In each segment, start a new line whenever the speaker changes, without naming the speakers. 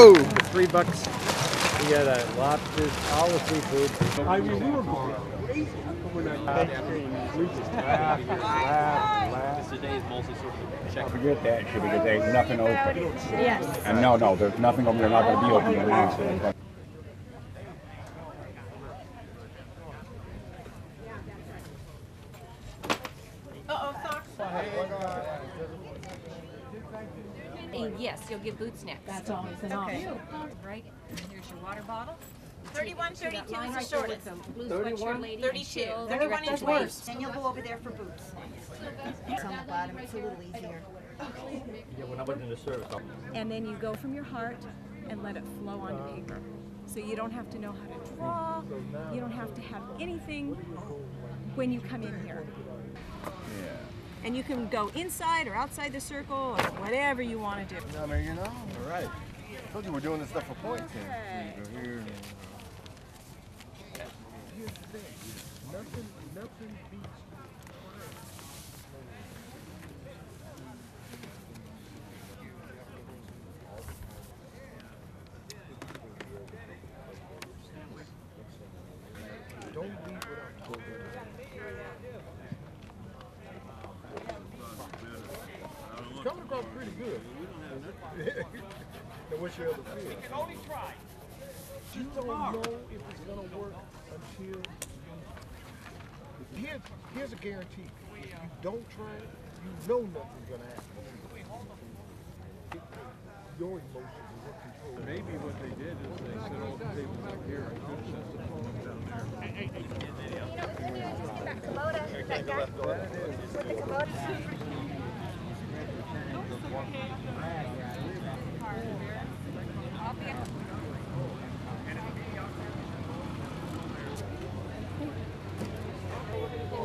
Whoa!
For $3, you got lobsters, all the seafood.
I mean, we were going crazy. We just laugh.
Today is mostly sort of check.
Forget that shit because there's nothing open.
Yes.
And no, there's nothing open. They're not going to be open tomorrow.
And yes, you'll get boot snacks.
That's always an option.
Right? And here's your water bottle.
31, 32 is the shortest.
Blue sweatshirt lady.
32. 31-inch waist. And you'll go over there for boots. It's on the bottom. It's a little easier.
Yeah, when I went into service.
And then you go from your heart and let it flow onto paper. So you don't have to know how to draw. You don't have to have anything when you come in here.
Yeah.
And you can go inside or outside the circle or whatever you want to do.
I mean, you know, all right. I told you we're doing this stuff for points here. Here. Here's the thing. Nothing beats. Don't leave without told them. It's coming across pretty good. Now, what's your other fear? You don't know if it's going to work until... Here's a guarantee. If you don't try it, you know nothing's going to happen. Your emotions is what control.
Maybe what they did is they set all the tables up here and could set the phones down there.
That Kubota, that guy. With the Kubota.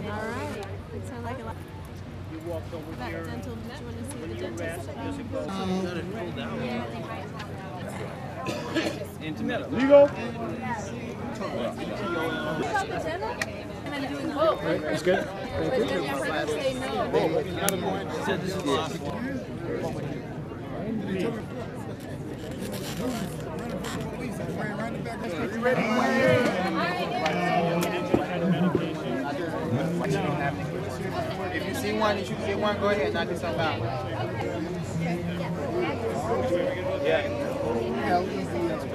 Alright. Sounds like a lot.
You walked over
That
here.
dental, did you want to see the dentist?
Got it pulled down.
Yeah, they might have
Intimate.
Legal?
That's good.
Said this is the last one.
If you see one, you should see one, go ahead, knock yourself out.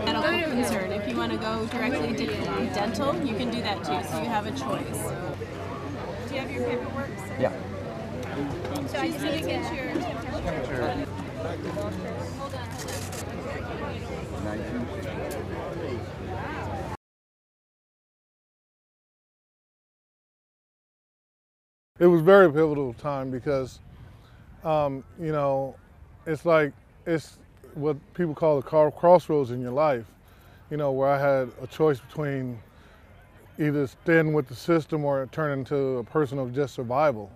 Medical concern. If you want to go directly to dental, you can do that too. So you have a choice. Do you have your paperwork? Sir?
Yeah.
So I just need to get your temperature. Hold on.
It was a very pivotal time because, you know, it's what people call the crossroads in your life, you know, where I had a choice between either staying with the system or turning into a person of just survival.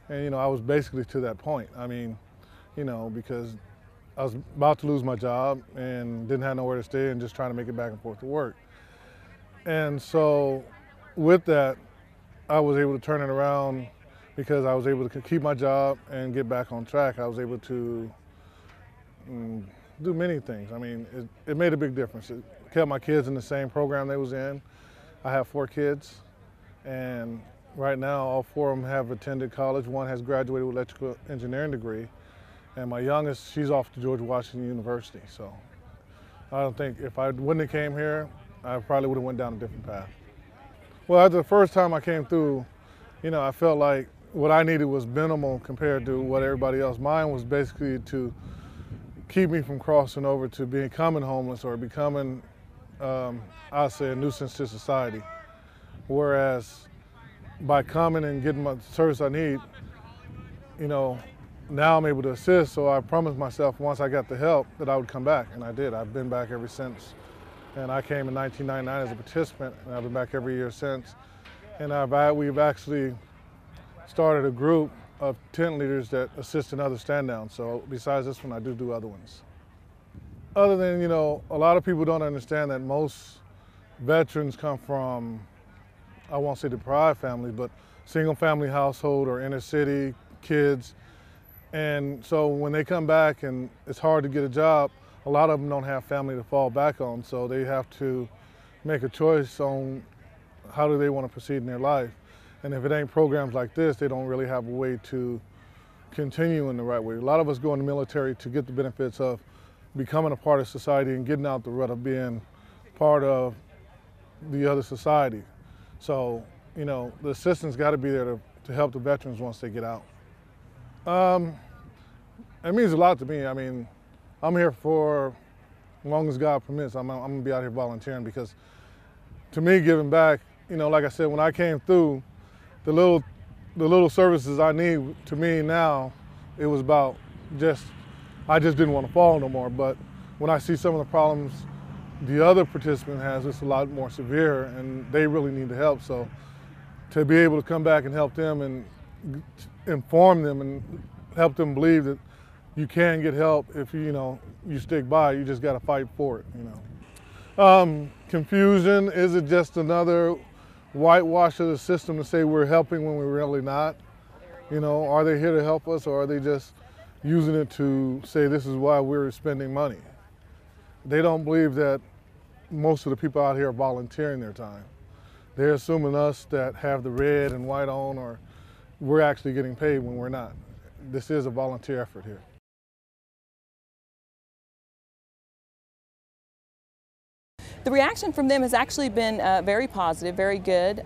And, you know, I was basically to that point. I mean, you know, because I was about to lose my job and didn't have nowhere to stay and just trying to make it back and forth to work. And so with that, I was able to turn it around because I was able to keep my job and get back on track. I was able to do many things. I mean, it made a big difference. It kept my kids in the same program they was in. I have 4 kids, and right now all 4 of them have attended college. One has graduated with electrical engineering degree, and my youngest, she's off to George Washington University. So I don't think if I wouldn't have came here, I probably would have went down a different path. Well, after the first time I came through, you know, I felt like what I needed was minimal compared to what everybody else. Mine was basically to keep me from crossing over to becoming homeless or becoming, I'll say, a nuisance to society. Whereas by coming and getting my service I need, you know, now I'm able to assist, so I promised myself once I got the help that I would come back, and I did. I've been back ever since. And I came in 1999 as a participant, and I've been back every year since. And we've actually started a group of tent leaders that assist in other stand-downs. So besides this one, I do other ones. Other than, you know, a lot of people don't understand that most veterans come from, I won't say deprived families, but single-family household or inner city kids. And so when they come back and it's hard to get a job, a lot of them don't have family to fall back on, so they have to make a choice on how do they want to proceed in their life. And if it ain't programs like this, they don't really have a way to continue in the right way. A lot of us go in the military to get the benefits of becoming a part of society and getting out the rut of being part of the other society. So, you know, the assistance got to be there to help the veterans once they get out. It means a lot to me. I mean, I'm here for as long as God permits. I'm gonna be out here volunteering, because to me, giving back, you know, like I said, when I came through, the little services I need, to me now, it was about I just didn't want to fall no more. But when I see some of the problems the other participant has, it's a lot more severe, and they really need the help. So to be able to come back and help them and inform them and help them believe that you can get help if you stick by, you just got to fight for it, Confusion, is it just another whitewash of the system to say we're helping when we're really not? Are they here to help us, or are they just using it to say this is why we're spending money? They don't believe that most of the people out here are volunteering their time. They're assuming us that have the red and white on, or we're actually getting paid when we're not. This is a volunteer effort here.
The reaction from them has actually been very positive, very good.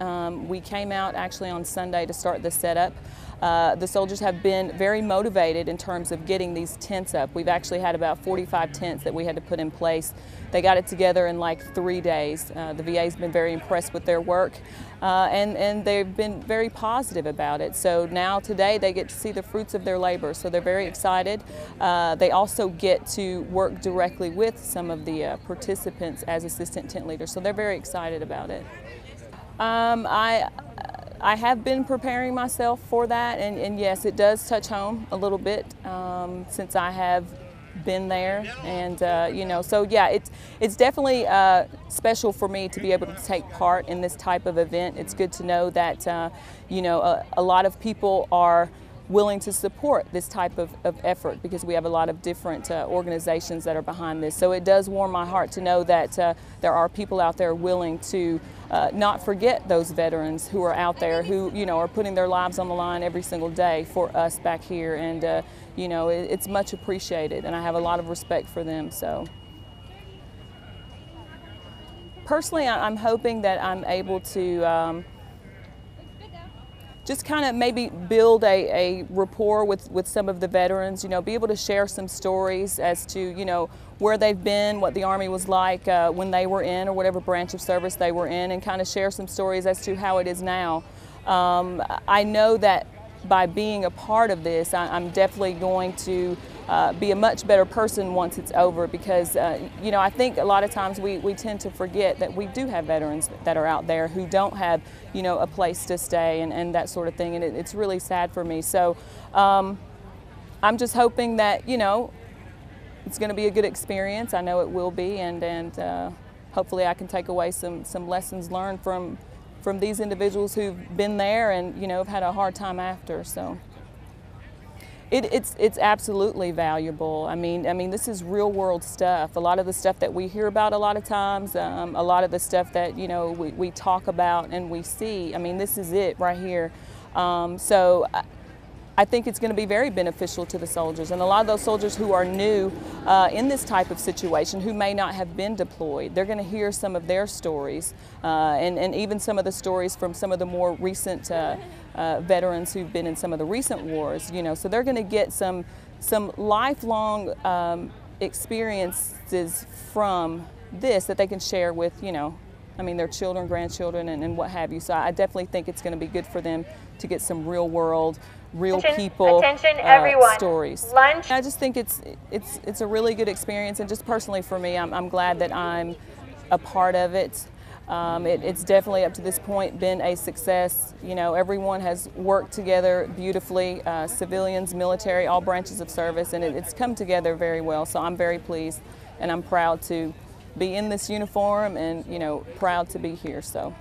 We came out actually on Sunday to start the setup. The soldiers have been very motivated in terms of getting these tents up. We've actually had about 45 tents that we had to put in place. They got it together in like 3 days. The VA's been very impressed with their work, and they've been very positive about it. So now today they get to see the fruits of their labor, so they're very excited. They also get to work directly with some of the participants as assistant tent leaders, so they're very excited about it. I have been preparing myself for that, and yes, it does touch home a little bit since I have been there, and so yeah, it's definitely special for me to be able to take part in this type of event. It's good to know that a lot of people are willing to support this type of effort, because we have a lot of different organizations that are behind this. So it does warm my heart to know that there are people out there willing to not forget those veterans who are out there, who are putting their lives on the line every single day for us back here, and it's much appreciated, and I have a lot of respect for them. So personally, I'm hoping that I'm able to just kind of maybe build a rapport with some of the veterans, be able to share some stories as to, where they've been, what the Army was like when they were in, or whatever branch of service they were in, and kind of share some stories as to how it is now. I know that by being a part of this, I'm definitely going to be a much better person once it's over, because I think a lot of times we tend to forget that we do have veterans that are out there who don't have a place to stay and that sort of thing, and it's really sad for me. So I'm just hoping that it's going to be a good experience. I know it will be, and hopefully I can take away some lessons learned from these individuals who've been there and have had a hard time after. So it's absolutely valuable. I mean this is real world stuff. A lot of the stuff that we hear about a lot of times, a lot of the stuff that we talk about and we see, this is it right here. So I think it's going to be very beneficial to the soldiers, and a lot of those soldiers who are new in this type of situation, who may not have been deployed, they're going to hear some of their stories, and even some of the stories from some of the more recent veterans who've been in some of the recent wars. So they're going to get some lifelong experiences from this that they can share with their children, grandchildren, and what have you. So I definitely think it's going to be good for them to get some real world, real people stories. Lunch. I just think it's a really good experience, and just personally for me, I'm glad that I'm a part of it. It's definitely up to this point been a success. Everyone has worked together beautifully, civilians, military, all branches of service, and it's come together very well. So I'm very pleased, and I'm proud to be in this uniform, and proud to be here. So